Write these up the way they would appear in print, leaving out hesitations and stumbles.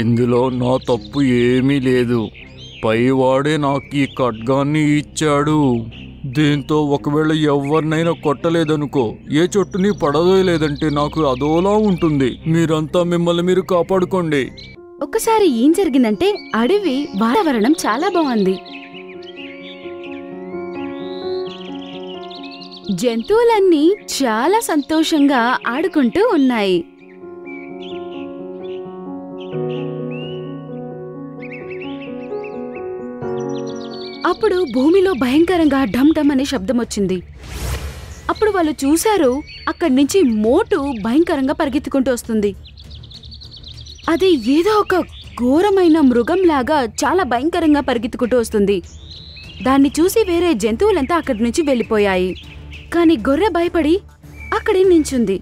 ఇందులో నా తప్పు ఏమీ లేదు. పైవాడే నాకు ఈ ఖడ్గాన్ని ఇచ్చాడు. దీంతో ఒకవేళ ఎవరినైనా కొట్టలేదనుకో, ఏ చొట్టుని పడదోయలేదంటే నాకు అదోలా ఉంటుంది. మీరంతా మిమ్మల్ని మీరు కాపాడుకోండి. ఒకసారి ఏం జరిగిందంటే అడవి వాతావరణం చాలా బాగుంది. జంతువులన్నీ చాలా సంతోషంగా ఆడుకుంటూ ఉన్నాయి. అప్పుడు భూమిలో భయంకరంగా ఢమ్ ఢమ్ అనే శబ్దం వచ్చింది. అప్పుడు వాళ్ళు చూశారు, అక్కడి నుంచి మోటు భయంకరంగా పరిగెత్తుకుంటూ వస్తుంది. అది ఏదో ఒక ఘోరమైన మృగంలాగా చాలా భయంకరంగా పరిగెత్తుకుంటూ వస్తుంది. దాన్ని చూసి వేరే జంతువులంతా అక్కడి నుంచి వెళ్ళిపోయాయి. కానీ గొర్రె భయపడి అక్కడే నించుంది.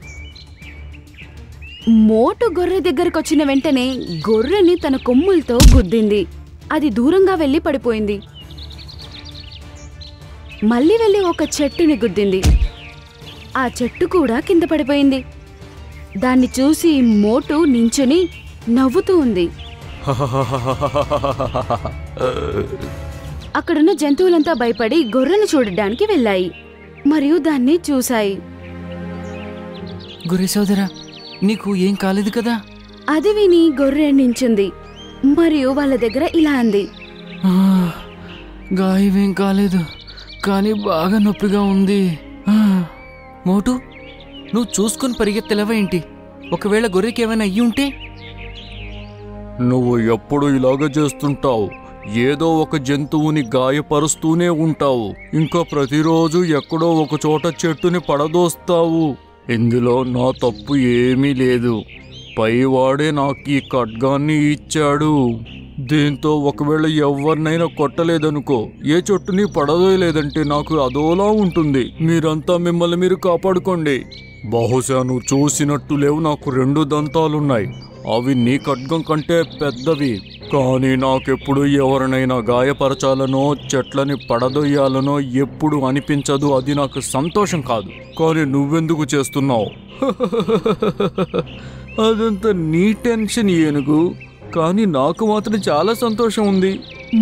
మోటు గొర్రె దగ్గరకు వచ్చిన వెంటనే గొర్రెని తన కొమ్ములతో గుద్దింది. అది దూరంగా వెళ్ళి పడిపోయింది. మళ్ళీ వెళ్ళి ఒక చెట్టుని గుద్దింది. ఆ చెట్టు కూడా కింద పడిపోయింది. దాన్ని చూసి మోటు నించుని నవ్వుతూ ఉంది. అక్కడున్న జంతువులంతా భయపడి గొర్రెను చూడడానికి వెళ్ళాయి మరియు దాన్ని చూశాయి. గొర్రె సోదరా, నీకు ఏం కాలేదు కదా? అది విని గొర్రె నించుంది మరియు వాళ్ళ దగ్గర ఇలా అంది, గాయమేం కాలేదు, కానీ బాగా నొప్పిగా ఉంది. మోటు, నువ్వు చూసుకొని పరిగెత్తలేవా ఏంటి? ఒకవేళ గొర్రెకి ఏమైనా అయ్యి ఉంటే? నువ్వు ఎప్పుడు ఇలాగ చేస్తుంటావు. ఏదో ఒక జంతువుని గాయపరుస్తూనే ఉంటావు. ఇంకా ప్రతిరోజు ఎక్కడో ఒక చోట చెట్టుని పడదోస్తావు. ఇందులో నా తప్పు ఏమీ లేదు. పైవాడే నాకు ఈ ఖడ్గాన్ని ఇచ్చాడు. దీంతో ఒకవేళ ఎవరినైనా కొట్టలేదనుకో, ఏ చొట్టుని పడదోయలేదంటే నాకు అదోలా ఉంటుంది. మీరంతా మిమ్మల్ని మీరు కాపాడుకోండి. బహుశా నువ్వు చూసినట్టు లేవు, నాకు 2 దంతాలున్నాయి. అవి నీ ఖడ్గం కంటే పెద్దవి. కానీ నాకెప్పుడు ఎవరినైనా గాయపరచాలనో చెట్లని పడదొయ్యాలనో ఎప్పుడు అనిపించదు. అది నాకు సంతోషం కాదు. కానీ నువ్వెందుకు చేస్తున్నావు? అదంతా నీ టెన్షన్ ఏనుగు. కానీ నాకు మాత్రం చాలా సంతోషం ఉంది.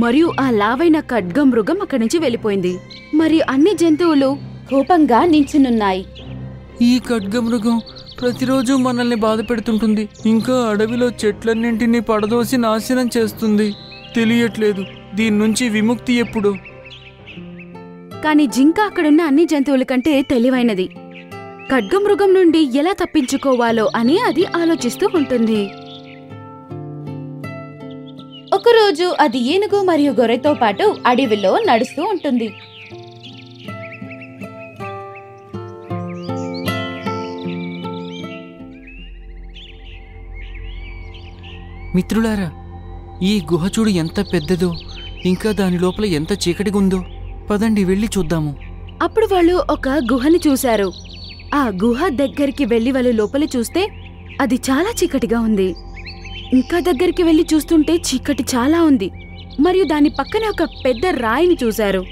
మరియు ఆ లావైన ఖడ్గం మృగం అక్కడి నుంచి వెళ్ళిపోయింది. మరియు అన్ని జంతువులు కోపంగా నించునున్నాయి. ఈ ఖడ్గమృగం ప్రతిరోజు మనల్ని బాధ పెడుతుంటుంది. ఇంకా అడవిలో చెట్లన్నింటినీ పడదోసి నాశనం చేస్తుంది. తెలియట్లేదు దీని నుంచి విముక్తి ఎప్పుడు. కాని జింక అక్కడున్న అన్ని జంతువుల కంటే తెలివైనది. ఖడ్గమృగం నుండి ఎలా తప్పించుకోవాలో అని అది ఆలోచిస్తూ ఉంటుంది. ఒకరోజు అది ఏనుగు మరియు గొర్రెతో పాటు అడవిలో నడుస్తూ ఉంటుంది. మిత్రులారా, ఈ గుహ చూడు ఎంత పెద్దదో, ఇంకా దాని లోపల ఎంత చీకటిగా ఉందో. పదండి వెళ్ళి చూద్దాము. అప్పుడు వాళ్ళు ఒక గుహని చూశారు. ఆ గుహ దగ్గరికి వెళ్లి వాళ్ళు లోపల చూస్తే అది చాలా చీకటిగా ఉంది. ఇంకా దగ్గరికి వెళ్లి చూస్తుంటే చీకటి చాలా ఉంది. మరియు దాని పక్కనే ఒక పెద్ద రాయిని చూశారు.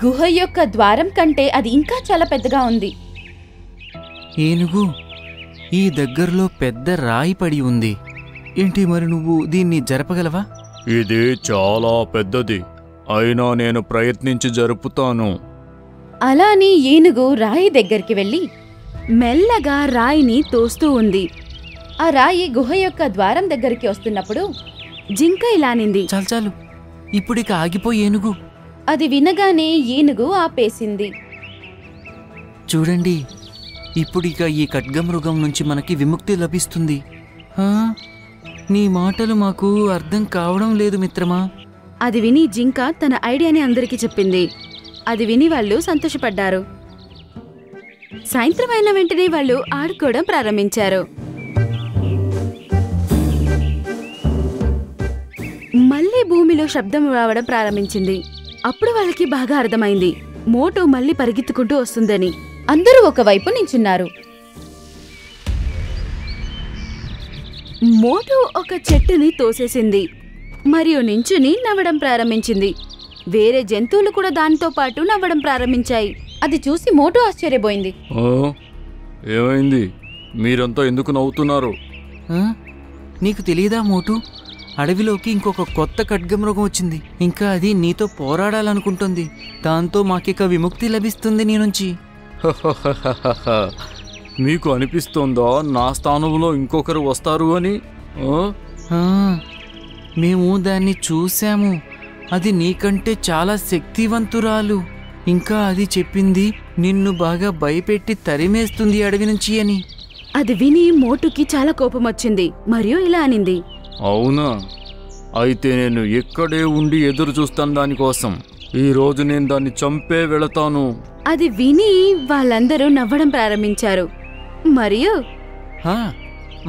గుహ యొక్క ద్వారం కంటే అది ఇంకా చాలా పెద్దగా ఉంది. ఏనుగు, ఈ దగ్గరలో పెద్ద రాయి పడి ఉంది. ఏంటి మరి నువ్వు దీన్ని జరపగలవా? ఇది చాలా పెద్దది, అయినా నేను ప్రయత్నించి జరుపుతాను. అలా అని ఏనుగు రాయి దగ్గరికి వెళ్లి మెల్లగా రాయిని తోస్తూ ఉంది. ఆ రాయి గుహ యొక్క ద్వారం దగ్గరికి వస్తున్నప్పుడు జింక ఇలానింది, చాలు చాలు, ఇప్పుడిక ఆగిపోయి ఏనుగు. అది వినగానే ఏనుగు ఆపేసింది. చూడండి, ఇప్పుడిక ఈ ఖడ్గమృగం నుంచి మనకి విముక్తి లభిస్తుంది. నీ మాటలు మాకు అర్థం కావడం లేదు మిత్రమా. అది విని జింక తన ఐడియాని అందరికీ చెప్పింది. అది విని వాళ్ళు సంతోషపడ్డారు. సాయంత్రం అయిన వెంటనే వాళ్ళు ఆడుకోవడం ప్రారంభించారు. మళ్ళీ భూమిలో శబ్దం రావడం ప్రారంభించింది. అప్పుడు వాళ్ళకి బాగా అర్థమైంది, మోటు మళ్ళీ పరిగెత్తుకుంటూ వస్తుందని. అందరూ ఒకవైపు నించున్నారు. మోటు ఒక చెట్టుని తోసేసింది మరియు నించుని నవ్వడం ప్రారంభించింది. వేరే జంతువులు కూడా దానితో పాటు నవ్వడం ప్రారంభించాయి. అది చూసి మోటు ఆశ్చర్యపోయింది. ఏమైంది? మీరంతా ఎందుకు నవ్వుతున్నారు? నీకు తెలియదా మోటు, అడవిలోకి ఇంకొక కొత్త ఖడ్గమృగం వచ్చింది. ఇంకా అది నీతో పోరాడాలనుకుంటుంది. దాంతో మాకిక విముక్తి లభిస్తుంది నీ నుంచి. మీకు అనిపిస్తోందా నా స్థానంలో ఇంకొకరు వస్తారు అని? మేము దాన్ని చూశాము. అది నీకంటే చాలా శక్తివంతురాలు. ఇంకా అది చెప్పింది నిన్ను బాగా భయపెట్టి తరిమేస్తుంది అడవి నుంచి అని. అది విని మోటుకి చాలా కోపం వచ్చింది మరియు ఇలా అనింది, అవునా, అయితే నేను ఇక్కడే ఉండి ఎదురు చూస్తాను దానికోసం. ఈరోజు నేను దాన్ని చంపే వెళతాను. అది విని వాళ్ళందరూ నవ్వడం ప్రారంభించారు. మరియు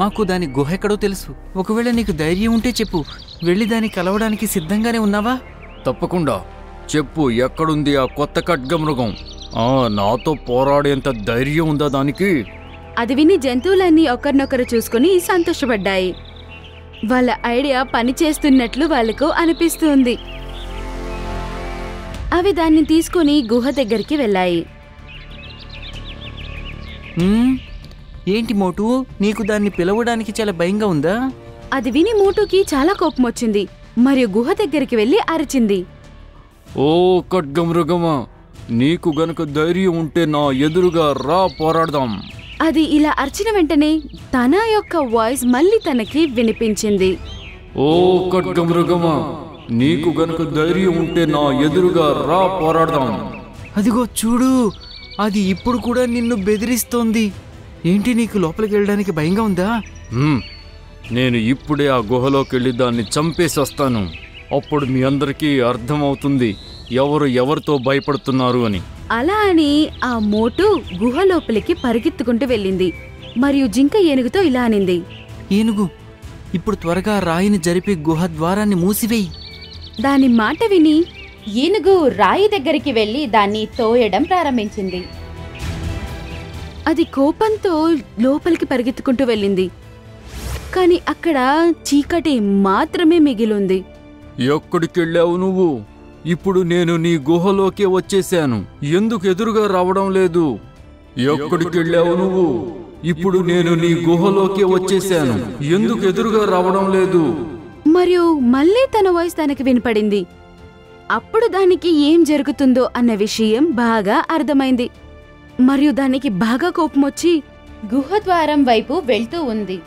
మాకు దాని గుహ ఎక్కడో తెలుసు. ఒకవేళ నీకు ధైర్యం ఉంటే చెప్పు, వెళ్ళి దాన్ని కలవడానికి సిద్ధంగానే ఉన్నావా? తప్పకుండా చెప్పు, ఎక్కడుంది ఆ కొత్త ఖడ్గమృగం? నాతో పోరాడేంత ధైర్యం ఉందా దానికి? అది విని జంతువులన్నీ ఒకరినొకరు చూసుకుని సంతోషపడ్డాయి. వాళ్ళ ఐడియా పనిచేస్తున్నట్లు వాళ్లకు అనిపిస్తుంది. అవి దాన్ని తీసుకుని గుహ దగ్గరికి వెళ్ళాయి. ఏంటి మోటు, నీకు దాన్ని పిలవడానికి చాలా భయంగా ఉందా? అది విని మోటుకి చాలా కోపం వచ్చింది మరియు గుహ దగ్గరికి వెళ్లి అరిచింది, ఓ ఖడ్గమృగమా, నీకు గనుక ధైర్యం ఉంటే నా ఎదురుగా రా, పోరాడదాం. అది ఇలా అరిచిన వెంటనే తన యొక్క వాయిస్ మళ్ళీ తనకి వినిపించింది. ఓ ఖడ్గమృగమా, నీకు గనుక ధైర్యం ఉంటే నా ఎదురుగా రా, పోరాడదాం. అదిగో చూడు, అది ఇప్పుడు కూడా నిన్ను బెదిరిస్తోంది. ఏంటి, నీకు లోపలికి వెళ్ళడానికి భయంగా ఉందా? నేను ఇప్పుడే ఆ గుహలోకి వెళ్ళి దాన్ని చంపేసి వస్తాను. అప్పుడు మీ అందరికీ అర్థమవుతుంది ఎవరు ఎవరితో భయపడుతున్నారు అని. అలా అని ఆ మోటు గుహ లోపలికి పరిగెత్తుకుంటూ వెళ్ళింది మరియు జింక ఏనుగుతో ఇలా అనింది, ఏనుగు, ఇప్పుడు త్వరగా రాయిని జరిపి గుహ ద్వారాన్ని మూసివేయి. దాని మాట విని ఏనుగు రాయి దగ్గరికి వెళ్లి దాన్ని తోయడం ప్రారంభించింది. అది కోపంతో లోపలికి పరిగెత్తుకుంటూ వెళ్ళింది. కాని అక్కడ చీకటి మాత్రమే మిగిలింది. ఎక్కడికెళ్ళావు నువ్వు? ఇప్పుడు నేను నీ గుహలోకే వచ్చేశాను. ఎందుకు ఎదురుగా రావడం లేదు? ఎక్కడికెళ్ళావు నువ్వు? ఇప్పుడు నేను నీ గుహలోకే వచ్చేశాను. ఎందుకు ఎదురుగా రావడం లేదు? మరియు మళ్ళీ తన వాయిస్ తనకి వినపడింది. అప్పుడు దానికి ఏం జరుగుతుందో అన్న విషయం బాగా అర్థమైంది మరియు దానికి బాగా కోపం వచ్చి గుహ ద్వారం వైపు వెళ్తూ ఉంది.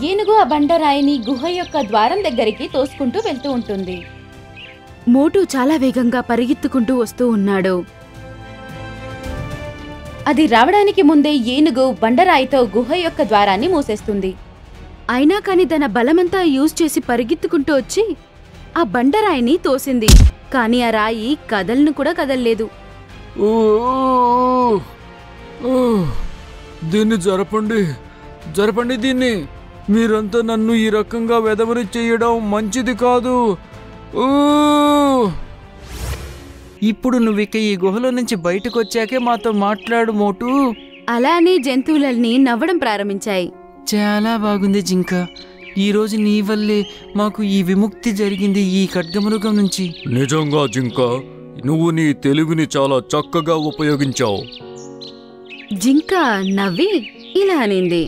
ఏనుగు ఆ బండరాయిని గుహ యొక్క ద్వారం దగ్గరికి తోసుకుంటూ వెళ్తూ ఉంటుంది. మోటు చాలా వేగంగా పరిగెత్తుకుంటూ వస్తూ ఉన్నాడు. అది రావడానికి ముందే ఏనుగు బండరాయితో గుహ యొక్క ద్వారాన్ని మూసేస్తుంది. అయినా కాని తన బలమంతా యూజ్ చేసి పరిగెత్తుకుంటూ వచ్చి ఆ బండరాయిని తోసింది. కాని ఆ రాయి కదలను కూడా కదల్లేదు. దీన్ని జరపండి, జరపండి దీన్ని. మీరంతా నన్ను ఈ రకంగా వెదవరి చేయడం మంచిది కాదు. ఇప్పుడు నువ్విక ఈ గుహలో నుంచి బయటకు వచ్చాకే మాతో మాట్లాడు మోటు. అలానే జంతువులన్నీ నవ్వడం ప్రారంభించాయి. చాలా బాగుంది జింక, ఈరోజు నీ వల్లే మాకు ఈ విముక్తి జరిగింది ఈ ఖడ్గమృగం నుంచి. నిజంగా జింక, నువ్వు నీ తెలివిని చాలా చక్కగా ఉపయోగించావు. జింక నవ్వి ఇలా అనింది,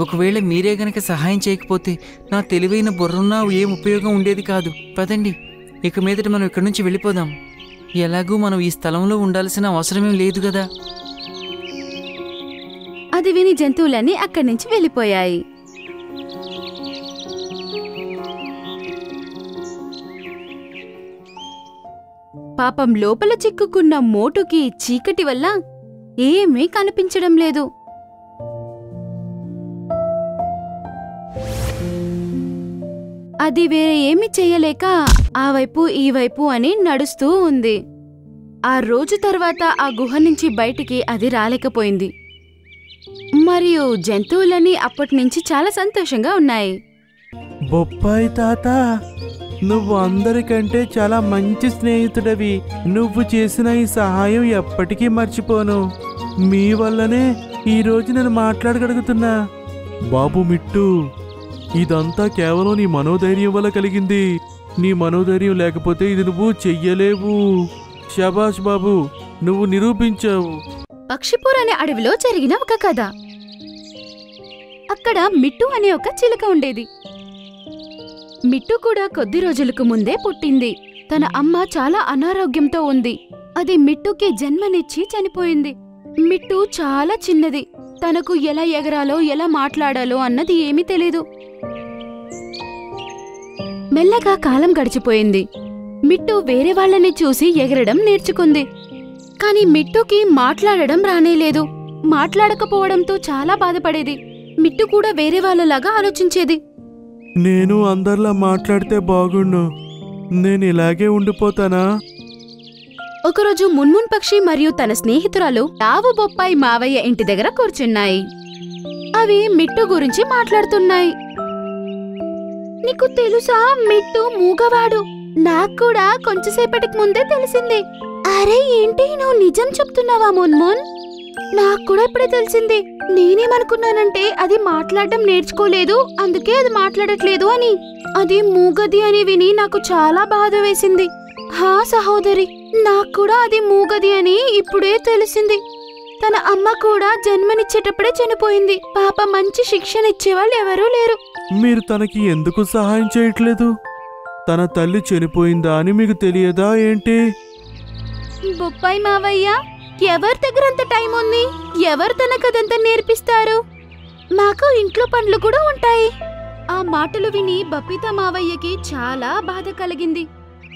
ఒకవేళ మీరే గనక సహాయం చేయకపోతే నా తెలివైన బుర్రున్నా ఏం ఉపయోగం ఉండేది కాదు. పదండి, ఇక మీదట మనం ఇక్కడి నుంచి వెళ్ళిపోదాం. ఎలాగూ మనం ఈ స్థలంలో ఉండాల్సిన అవసరమేం లేదు కదా. అది విని జంతువులన్నీ అక్కడి నుంచి వెళ్ళిపోయాయి. పాపం లోపల చిక్కుకున్న మోటుకి చీకటి వల్ల ఏమీ కనిపించడం లేదు. అది వేరే ఏమీ చెయ్యలేక ఆ వైపు ఈ వైపు అని నడుస్తూ ఉంది. ఆ రోజు తర్వాత ఆ గుహ నుంచి బయటికి అది రాలేకపోయింది మరియు జంతువులన్నీ అప్పటి నుంచి చాలా సంతోషంగా ఉన్నాయి. బొప్పాయి తాత, నువ్వు అందరికంటే చాలా మంచి స్నేహితుడవి. నువ్వు చేసిన ఈ సహాయం ఎప్పటికీ మర్చిపోను. మీ వల్లనే ఈరోజు నేను మాట్లాడగలుగుతున్నా. బాబు మిట్టు, ఇదంతా కేవలం నీ మనోధైర్యం వల్ల కలిగింది. నీ మనోధైర్యం లేకపోతే ఇది నువ్వు చెయ్యలేవు. శబాష్ బాబు, నువ్వు నిరూపించావు. పక్షిపూర్ అనే అడవిలో జరిగిన ఒక కథ. అక్కడ మిట్టు అనే ఒక చిలుక ఉండేది. మిట్టు కూడా కొద్ది రోజులకు ముందే పుట్టింది. తన అమ్మ చాలా అనారోగ్యంతో ఉంది. అది మిట్టుకి జన్మనిచ్చి చనిపోయింది. మిట్టు చాలా చిన్నది. తనకు ఎలా ఎగరాలో ఎలా మాట్లాడాలో అన్నది ఏమీ తెలీదు. మెల్లగా కాలం గడిచిపోయింది. మిట్టు వేరే వాళ్ళని చూసి ఎగరడం నేర్చుకుంది. కాని మిట్టుకి మాట్లాడడం రానేలేదు. మాట్లాడకపోవడంతో చాలా బాధపడేది. మిట్టు కూడా వేరే వాళ్ళలాగా ఆలోచించేది. నేను అందరిలా మాట్లాడితే బాగుండు. నేను ఇలాగే ఉండిపోతానా? ఒకరోజు మున్మున్ పక్షి మరియు తన స్నేహితురాలు లావు బొప్పాయి మావయ్య ఇంటి దగ్గర కూర్చున్నాయి. అవి మిట్టు గురించి మాట్లాడుతున్నాయి. నీకు తెలుసా, మిట్టు మూగవాడు. నాక్కూడా కొంచెంసేపటికి ముందే తెలిసింది. అరే ఏంటి, నువ్వు నిజం చెప్తున్నావా మున్మున్? నాక్కూడా ఇప్పుడే తెలిసింది. నేనేమనుకున్నానంటే అది మాట్లాడడం నేర్చుకోలేదు, అందుకే అది మాట్లాడట్లేదు అని. అది మూగది అని విని నాకు చాలా బాధ వేసింది. హా సహోదరి, నాక్కూడా అది మూగది అని ఇప్పుడే తెలిసింది. తన అమ్మ కూడా జన్మనిచ్చేటప్పుడే చనిపోయింది. పాప మంచి శిక్షణ ఇచ్చేవాళ్ళు ఎవరూ లేరు. మీరు తనకి ఎందుకు సహాయం చేయట్లేదు? తన తల్లి చనిపోయిందా అని మీకు తెలియదా ఏంటి? బొప్పాయి మావయ్య, ఎవరి దగ్గర అంత టైం ఉంది? ఎవరు తనకదంతా నేర్పిస్తారు? మాకు ఇంట్లో పనులు కూడా ఉంటాయి. ఆ మాటలు విని బపిత మావయ్యకి చాలా బాధ కలిగింది.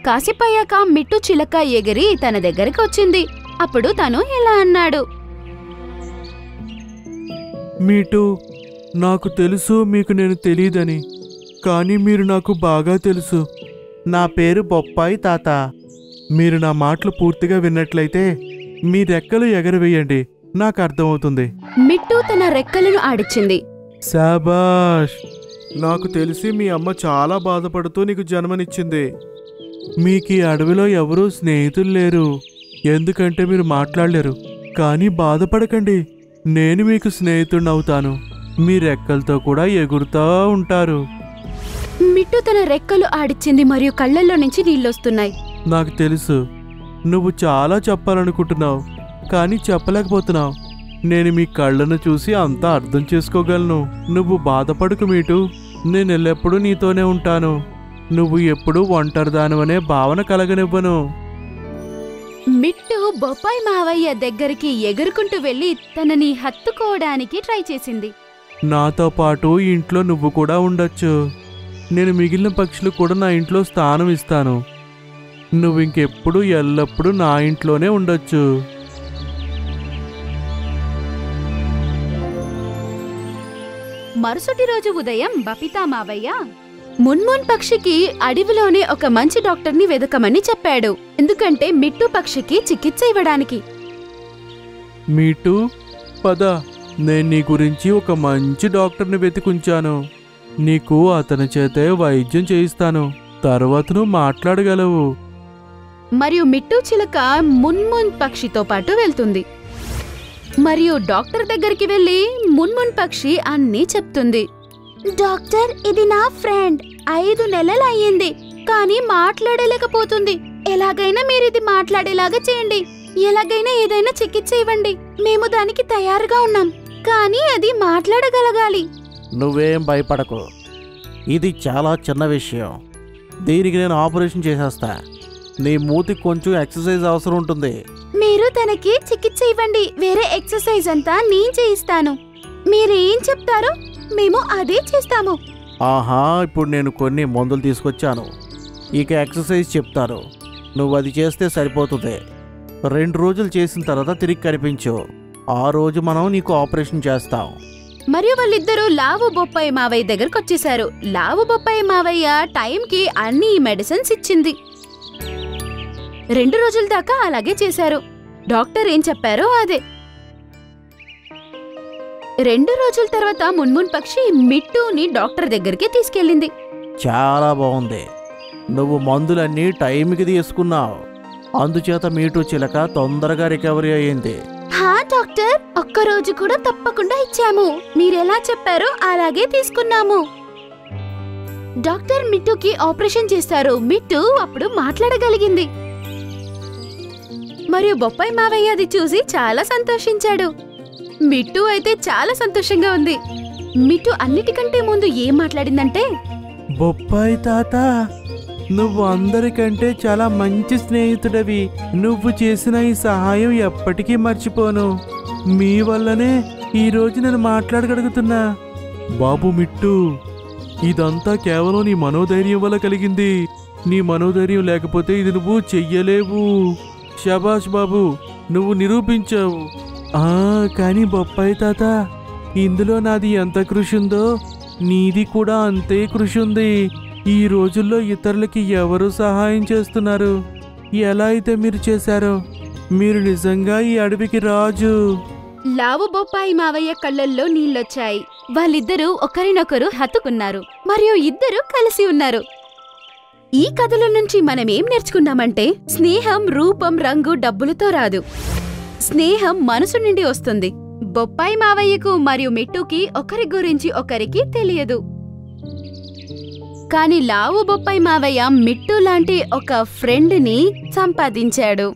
కాసేపయ్యాక మిట్టు చిలక ఎగిరి తన దగ్గరికి వచ్చింది. అప్పుడు తను ఇలా అన్నాడు. మీటు, నాకు తెలుసు మీకు నేను తెలీదని, కానీ మీరు నాకు బాగా తెలుసు. నా పేరు బొప్పాయి తాత. మీరు నా మాటలు పూర్తిగా విన్నట్లయితే మీ రెక్కలు ఎగరవేయండి, నాకు అర్థమవుతుంది. మిట్టు తన రెక్కలను ఆడిచ్చింది. శాబాష్! నాకు తెలిసి మీ అమ్మ చాలా బాధపడుతూ నీకు జన్మనిచ్చింది. మీకు ఈ అడవిలో ఎవరూ స్నేహితులు లేరు, ఎందుకంటే మీరు మాట్లాడలేరు. కానీ బాధపడకండి, నేను మీకు స్నేహితుడినవుతాను. మీ రెక్కలతో కూడా ఎగురుతూ ఉంటారు. మిట్టు తన రెక్కలు ఆడిచ్చింది మరియు కళ్ళల్లో నుంచి నీళ్ళొస్తున్నాయి. నాకు తెలుసు, నువ్వు చాలా చెప్పాలనుకుంటున్నావు, కానీ చెప్పలేకపోతున్నావు. నేను మీ కళ్ళను చూసి అంతా అర్థం చేసుకోగలను. నువ్వు బాధపడకు మీటు, నేను ఎల్లప్పుడూ నీతోనే ఉంటాను. నువ్వు ఎప్పుడూ ఒంటరిదానివనే భావన కలగనివ్వను. మిట్టు బొప్పాయి మావయ్య దగ్గరికి ఎగురుకుంటూ వెళ్లి తనని హత్తుకోవడానికి ట్రై చేసింది. నాతో పాటు ఇంట్లో నువ్వు కూడా ఉండొచ్చు. నేను మిగిలిన పక్షులు కూడా నా ఇంట్లో స్థానం ఇస్తాను. నువ్వు ఇంకెప్పుడు ఎల్లప్పుడూ నా ఇంట్లోనే ఉండొచ్చు. మరుసటి రోజు ఉదయం బపితా మావయ్య మున్మున్ పక్షికి అడవిలోనే ఒక మంచి డాక్టర్ని వెదకమని చెప్పాడు. ఎందుకంటే మిట్టు పక్షికి చికిత్స ఇవ్వడానికి. మీటు, పద, నేను నీ గురించి ఒక మంచి డాక్టర్ని వెతికుంచాను. నీకు అతని చేతే వైద్యం చేయిస్తాను. తర్వాత నువ్వు మాట్లాడగలవు. మరియు మిట్టు చిలక మున్మున్ పక్షితో పాటు వెళ్తుంది. మరియు డాక్టర్ దగ్గరికి వెళ్లి మున్మున్ పక్షి అన్నీ చెప్తుంది. డాక్టర్, ఇది నా ఫ్రెండ్. 5 నెలలు అయ్యింది, కానీ మాట్లాడలేకపోతుంది. ఎలాగైనా మీరు ఇది మాట్లాడేలాగా చేయండి. ఎలాగైనా ఏదైనా చికిత్స ఇవ్వండి. మేము దానికి తయారుగా ఉన్నాం, కానీ అది మాట్లాడగలగాలి. నువ్వేం భయపడకు, ఇది చాలా చిన్న విషయం. దీనికి నేను ఆపరేషన్ చేసేస్తా. నీ మూతికి కొంచెం ఎక్సర్సైజ్ అవసరం ఉంటుంది. మీరు తనకి చికిత్స ఇవ్వండి. వేరే ఎక్సర్సైజ్ అంతా నేను చేయిస్తాను. మీరేం చెప్తారో మేము అదే చేస్తాము. ఆహా, ఇప్పుడు నేను కొన్ని మందులు తీసుకొచ్చాను. ఇక ఎక్సర్సైజ్ చెప్తాను, నువ్వు అది చేస్తే సరిపోతుంది. 2 రోజులు చేసిన తర్వాత తిరిగి కనిపించు. ఆ రోజు మనం నీకు ఆపరేషన్ చేస్తాం. మరియు వాళ్ళిద్దరూ లావు బొప్పాయి మావయ్య దగ్గరకు వచ్చేశారు. లావు బొప్పాయి మావయ్య టైంకి అన్ని మెడిసిన్స్ ఇచ్చింది. 2 రోజుల దాకా అలాగే చేశారు. డాక్టర్ ఏం చెప్పారో అదే. 2 రోజుల తర్వాత మున్మున్ పక్షి మిట్టుని డాక్టర్ దగ్గరికి తీసుకెళ్ళింది. చాలా బాగుంది, నువ్వు మందులన్నీ టైంకి తీసుకున్నావు. అందుచేత మీటు చిలక తొందరగా రికవరీ అయ్యింది. హా డాక్టర్, ఒక్కరోజు కూడా తప్పకుండా ఇచ్చాము. మీరెలా చెప్పారో అలాగే తీసుకున్నాము. డాక్టర్ మిట్టుకి ఆపరేషన్ చేశారు. మిట్టు అప్పుడు మాట్లాడగలిగింది. మరియు బొప్పాయి మావయ్య అది చూసి చాలా సంతోషించాడు. మిట్టు అయితే చాలా సంతోషంగా ఉంది. మిట్టు అన్నిటికంటే ముందు ఏం మాట్లాడిందంటే, బొప్పాయి తాత, నువ్వు అందరికంటే చాలా మంచి స్నేహితుడవి. నువ్వు చేసిన ఈ సహాయం ఎప్పటికీ మర్చిపోను. మీ వల్లనే ఈరోజు నేను మాట్లాడగలుగుతున్నా. బాబు మిట్టు, ఇదంతా కేవలం నీ మనోధైర్యం వల్ల కలిగింది. నీ మనోధైర్యం లేకపోతే ఇది నువ్వు చెయ్యలేవు. శబాష్ బాబు, నువ్వు నిరూపించావు. కానీ బొప్పాయి తాత, ఇందులో నాది ఎంత కృషి ఉందో నీది కూడా అంతే కృషి ఉంది. ఈ రోజుల్లో ఇతరులకి ఎవరు సహాయం చేస్తున్నారు? ఎలా అయితే మీరు చేశారో, మీరు నిజంగా ఈ అడవికి రాజు. లావు బొప్పాయి మావయ్య కళ్ళల్లో నీళ్ళొచ్చాయి. వాళ్ళిద్దరూ ఒకరినొకరు హత్తుకున్నారు మరియు ఇద్దరూ కలిసి ఉన్నారు. ఈ కథల నుంచి మనమేం నేర్చుకున్నామంటే, స్నేహం రూపం, రంగు, డబ్బులతో రాదు. స్నేహం మనసు నుండి వస్తుంది. బొప్పాయి మావయ్యకు మరియు మిట్టుకి ఒకరి గురించి ఒకరికి తెలియదు. కానీ లావు బొప్పాయి మావయ్య మిట్టు లాంటి ఒక ఫ్రెండ్ని సంపాదించాడు.